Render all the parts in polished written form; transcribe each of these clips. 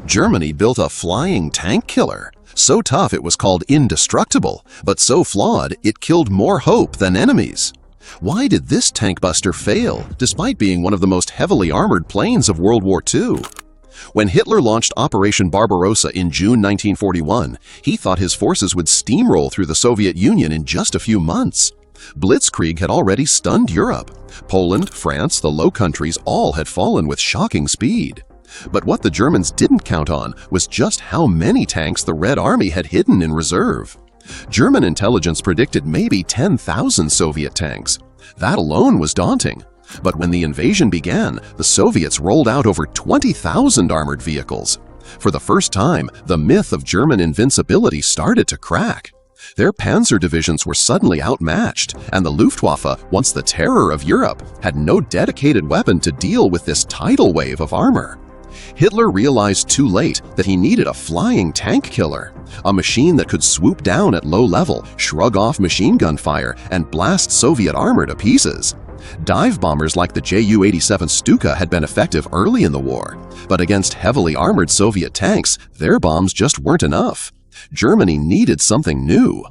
Germany built a flying tank killer. So tough it was called indestructible, but so flawed it killed more hope than enemies. Why did this tank buster fail, despite being one of the most heavily armored planes of World War II? When Hitler launched Operation Barbarossa in June 1941, he thought his forces would steamroll through the Soviet Union in just a few months. Blitzkrieg had already stunned Europe. Poland, France, the Low Countries all had fallen with shocking speed. But what the Germans didn't count on was just how many tanks the Red Army had hidden in reserve. German intelligence predicted maybe 10,000 Soviet tanks. That alone was daunting. But when the invasion began, the Soviets rolled out over 20,000 armored vehicles. For the first time, the myth of German invincibility started to crack. Their panzer divisions were suddenly outmatched, and the Luftwaffe, once the terror of Europe, had no dedicated weapon to deal with this tidal wave of armor. Hitler realized too late that he needed a flying tank killer, a machine that could swoop down at low level, shrug off machine gun fire, and blast Soviet armor to pieces. Dive bombers like the Ju-87 Stuka had been effective early in the war, but against heavily armored Soviet tanks, their bombs just weren't enough. Germany needed something new.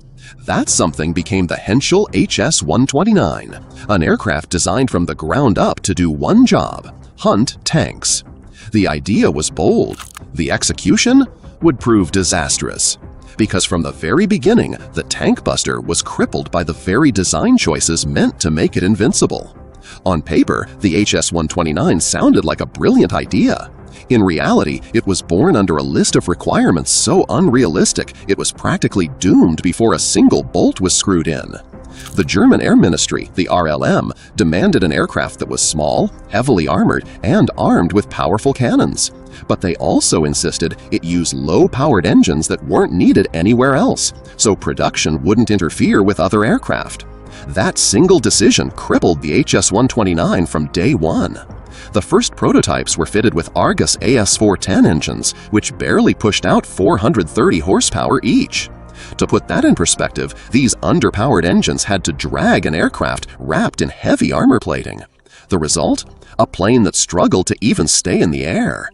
That something became the Henschel Hs 129, an aircraft designed from the ground up to do one job: hunt tanks. The idea was bold. The execution would prove disastrous. Because from the very beginning, the tank buster was crippled by the very design choices meant to make it invincible. On paper, the Hs 129 sounded like a brilliant idea. In reality, it was born under a list of requirements so unrealistic it was practically doomed before a single bolt was screwed in. The German Air Ministry, the RLM, demanded an aircraft that was small, heavily armored, and armed with powerful cannons. But they also insisted it use low-powered engines that weren't needed anywhere else, so production wouldn't interfere with other aircraft. That single decision crippled the Hs 129 from day one. The first prototypes were fitted with Argus AS410 engines, which barely pushed out 430 horsepower each. To put that in perspective, these underpowered engines had to drag an aircraft wrapped in heavy armor plating. The result? A plane that struggled to even stay in the air.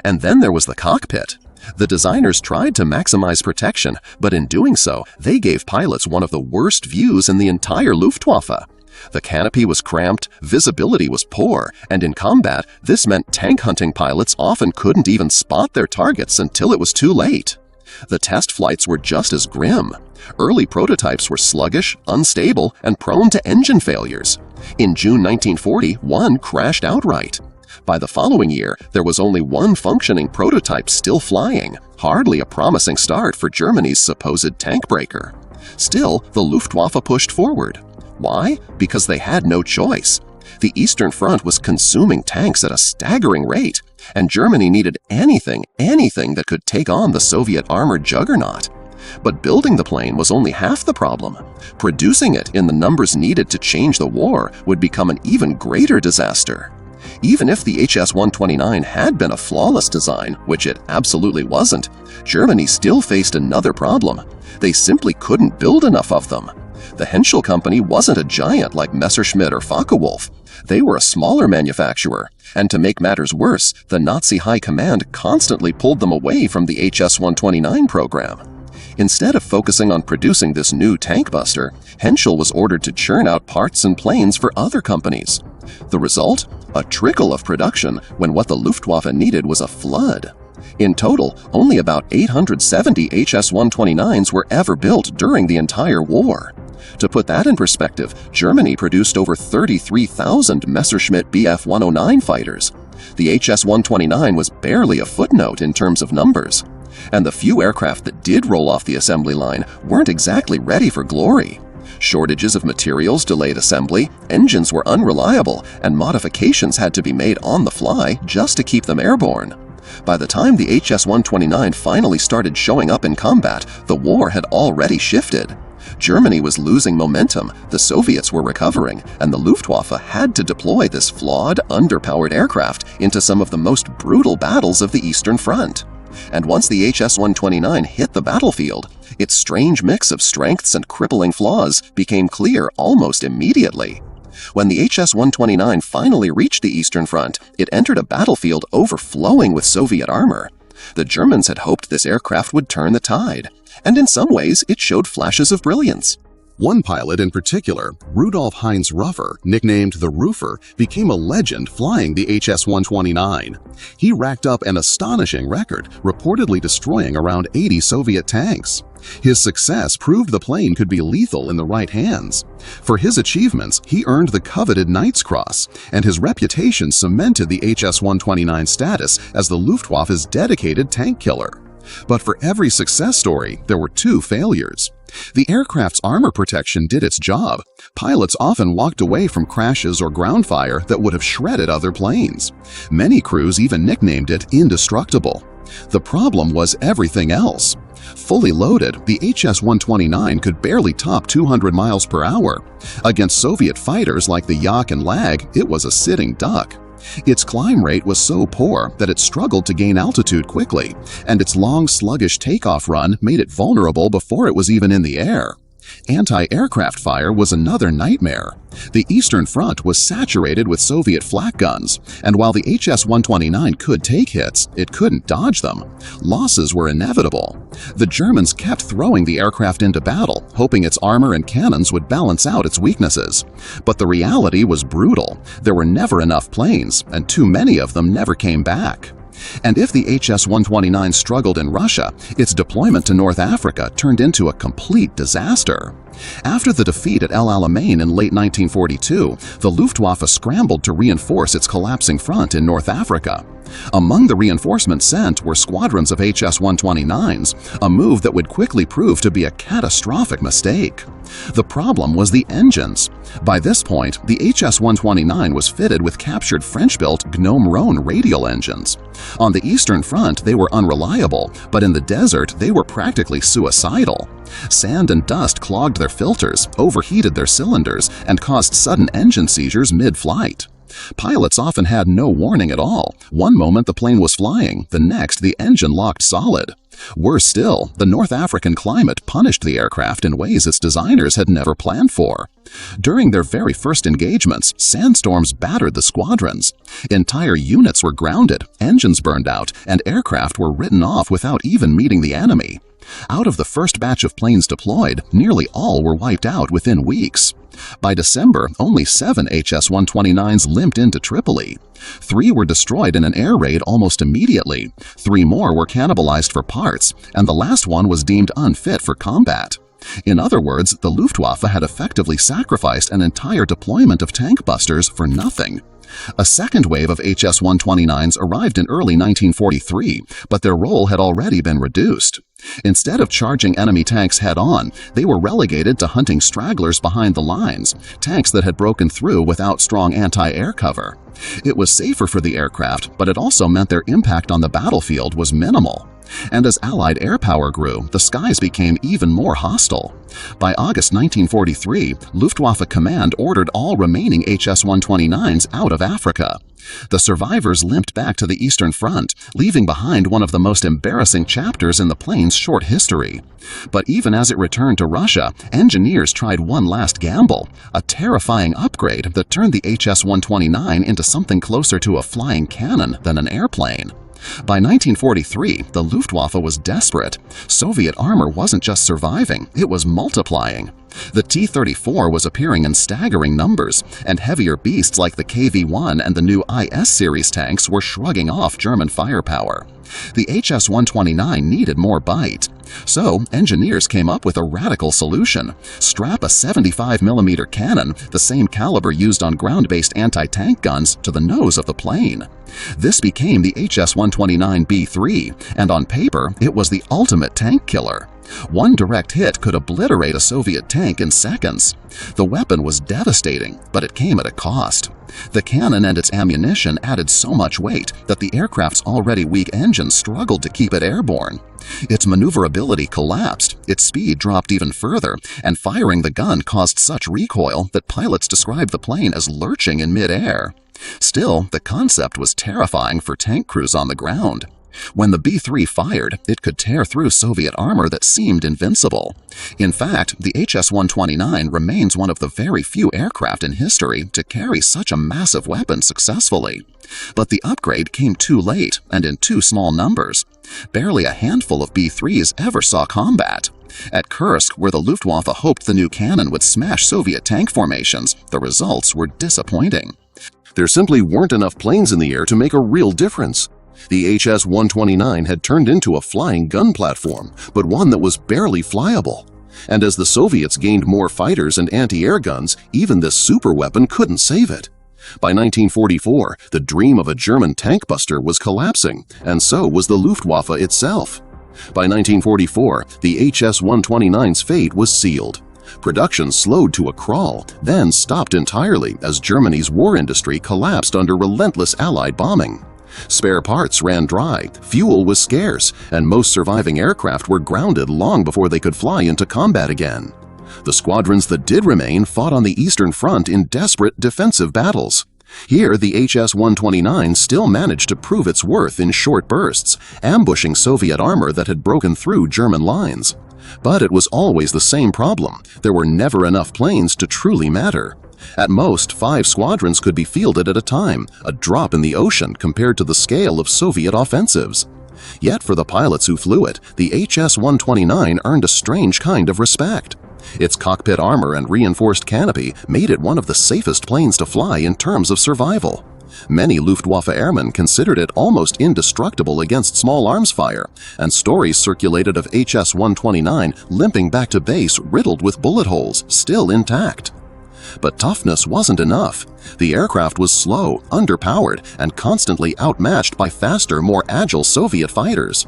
And then there was the cockpit. The designers tried to maximize protection, but in doing so, they gave pilots one of the worst views in the entire Luftwaffe. The canopy was cramped, visibility was poor, and in combat, this meant tank hunting pilots often couldn't even spot their targets until it was too late. The test flights were just as grim. Early prototypes were sluggish, unstable, and prone to engine failures. In June 1940, one crashed outright. By the following year, there was only one functioning prototype still flying, hardly a promising start for Germany's supposed tank breaker. Still, the Luftwaffe pushed forward. Why? Because they had no choice. The Eastern Front was consuming tanks at a staggering rate, and Germany needed anything that could take on the Soviet armored juggernaut. But building the plane was only half the problem. Producing it in the numbers needed to change the war would become an even greater disaster. Even if the Hs 129 had been a flawless design, which it absolutely wasn't, Germany still faced another problem. They simply couldn't build enough of them. The Henschel company wasn't a giant like Messerschmitt or Focke-Wulf. They were a smaller manufacturer, and to make matters worse, the Nazi high command constantly pulled them away from the Hs 129 program. Instead of focusing on producing this new tank buster, Henschel was ordered to churn out parts and planes for other companies. The result? A trickle of production when what the Luftwaffe needed was a flood. In total, only about 870 Hs 129s were ever built during the entire war. To put that in perspective, Germany produced over 33,000 Messerschmitt Bf 109 fighters. The Hs 129 was barely a footnote in terms of numbers. And the few aircraft that did roll off the assembly line weren't exactly ready for glory. Shortages of materials delayed assembly, engines were unreliable, and modifications had to be made on the fly just to keep them airborne. By the time the Hs 129 finally started showing up in combat, the war had already shifted. Germany was losing momentum, the Soviets were recovering, and the Luftwaffe had to deploy this flawed, underpowered aircraft into some of the most brutal battles of the Eastern Front. And once the Hs 129 hit the battlefield, its strange mix of strengths and crippling flaws became clear almost immediately. When the Hs 129 finally reached the Eastern Front, it entered a battlefield overflowing with Soviet armor. The Germans had hoped this aircraft would turn the tide, and in some ways it showed flashes of brilliance. One pilot in particular, Rudolf Heinz Ruffer, nicknamed the Roofer, became a legend flying the HS-129. He racked up an astonishing record, reportedly destroying around 80 Soviet tanks. His success proved the plane could be lethal in the right hands. For his achievements, he earned the coveted Knight's Cross, and his reputation cemented the HS-129 status as the Luftwaffe's dedicated tank killer. But for every success story, there were two failures. The aircraft's armor protection did its job. Pilots often walked away from crashes or ground fire that would have shredded other planes. Many crews even nicknamed it indestructible. The problem was everything else. Fully loaded, the HS-129 could barely top 200 miles per hour. Against Soviet fighters like the Yak and Lag, it was a sitting duck. Its climb rate was so poor that it struggled to gain altitude quickly, and its long, sluggish takeoff run made it vulnerable before it was even in the air. Anti-aircraft fire was another nightmare. The Eastern Front was saturated with Soviet flak guns, and while the HS-129 could take hits, it couldn't dodge them. Losses were inevitable. The Germans kept throwing the aircraft into battle, hoping its armor and cannons would balance out its weaknesses. But the reality was brutal. There were never enough planes, and too many of them never came back. And if the HS-129 struggled in Russia, its deployment to North Africa turned into a complete disaster. After the defeat at El Alamein in late 1942, the Luftwaffe scrambled to reinforce its collapsing front in North Africa. Among the reinforcements sent were squadrons of HS-129s, a move that would quickly prove to be a catastrophic mistake. The problem was the engines. By this point, the HS-129 was fitted with captured French-built Gnome-Rhone radial engines. On the Eastern Front, they were unreliable, but in the desert, they were practically suicidal. Sand and dust clogged their filters, overheated their cylinders, and caused sudden engine seizures mid-flight. Pilots often had no warning at all. One moment the plane was flying, the next the engine locked solid. Worse still, the North African climate punished the aircraft in ways its designers had never planned for. During their very first engagements, sandstorms battered the squadrons. Entire units were grounded, engines burned out, and aircraft were written off without even meeting the enemy. Out of the first batch of planes deployed, nearly all were wiped out within weeks. By December, only 7 HS-129s limped into Tripoli. 3 were destroyed in an air raid almost immediately. 3 more were cannibalized for parts, and the last one was deemed unfit for combat. In other words, the Luftwaffe had effectively sacrificed an entire deployment of tank busters for nothing. A second wave of HS-129s arrived in early 1943, but their role had already been reduced. Instead of charging enemy tanks head-on, they were relegated to hunting stragglers behind the lines, tanks that had broken through without strong anti-air cover. It was safer for the aircraft, but it also meant their impact on the battlefield was minimal. And as Allied air power grew, the skies became even more hostile. By August 1943, Luftwaffe Command ordered all remaining HS-129s out of Africa. The survivors limped back to the Eastern Front, leaving behind one of the most embarrassing chapters in the plane's short history. But even as it returned to Russia, engineers tried one last gamble, a terrifying upgrade that turned the HS-129 into something closer to a flying cannon than an airplane. By 1943, the Luftwaffe was desperate. Soviet armor wasn't just surviving, it was multiplying. The T-34 was appearing in staggering numbers, and heavier beasts like the KV-1 and the new IS series tanks were shrugging off German firepower. The HS-129 needed more bite. So, engineers came up with a radical solution. Strap a 75mm cannon, the same caliber used on ground-based anti-tank guns, to the nose of the plane. This became the HS-129B3, and on paper, it was the ultimate tank killer. One direct hit could obliterate a Soviet tank in seconds. The weapon was devastating, but it came at a cost. The cannon and its ammunition added so much weight that the aircraft's already weak engines struggled to keep it airborne. Its maneuverability collapsed, its speed dropped even further, and firing the gun caused such recoil that pilots described the plane as lurching in mid-air. Still, the concept was terrifying for tank crews on the ground. When the B-3 fired, it could tear through Soviet armor that seemed invincible. In fact, the HS-129 remains one of the very few aircraft in history to carry such a massive weapon successfully. But the upgrade came too late and in too small numbers. Barely a handful of B-3s ever saw combat. At Kursk, where the Luftwaffe hoped the new cannon would smash Soviet tank formations, the results were disappointing. There simply weren't enough planes in the air to make a real difference. The HS-129 had turned into a flying gun platform, but one that was barely flyable. And as the Soviets gained more fighters and anti-air guns, even this superweapon couldn't save it. By 1944, the dream of a German tank buster was collapsing, and so was the Luftwaffe itself. By 1944, the HS-129's fate was sealed. Production slowed to a crawl, then stopped entirely as Germany's war industry collapsed under relentless Allied bombing. Spare parts ran dry, fuel was scarce, and most surviving aircraft were grounded long before they could fly into combat again. The squadrons that did remain fought on the Eastern Front in desperate defensive battles. Here, the HS-129 still managed to prove its worth in short bursts, ambushing Soviet armor that had broken through German lines. But it was always the same problem. There were never enough planes to truly matter. At most, 5 squadrons could be fielded at a time, a drop in the ocean compared to the scale of Soviet offensives. Yet for the pilots who flew it, the HS-129 earned a strange kind of respect. Its cockpit armor and reinforced canopy made it one of the safest planes to fly in terms of survival. Many Luftwaffe airmen considered it almost indestructible against small arms fire, and stories circulated of HS-129 limping back to base riddled with bullet holes, still intact. But toughness wasn't enough. The aircraft was slow, underpowered, and constantly outmatched by faster, more agile Soviet fighters.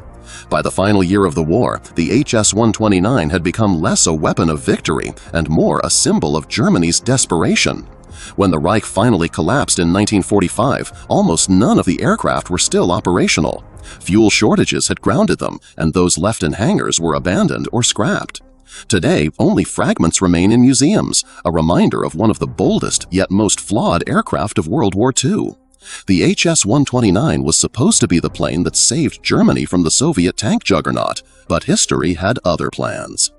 By the final year of the war, the HS-129 had become less a weapon of victory and more a symbol of Germany's desperation. When the Reich finally collapsed in 1945, almost none of the aircraft were still operational. Fuel shortages had grounded them, and those left in hangars were abandoned or scrapped. Today, only fragments remain in museums, a reminder of one of the boldest yet most flawed aircraft of World War II. The HS-129 was supposed to be the plane that saved Germany from the Soviet tank juggernaut, but history had other plans.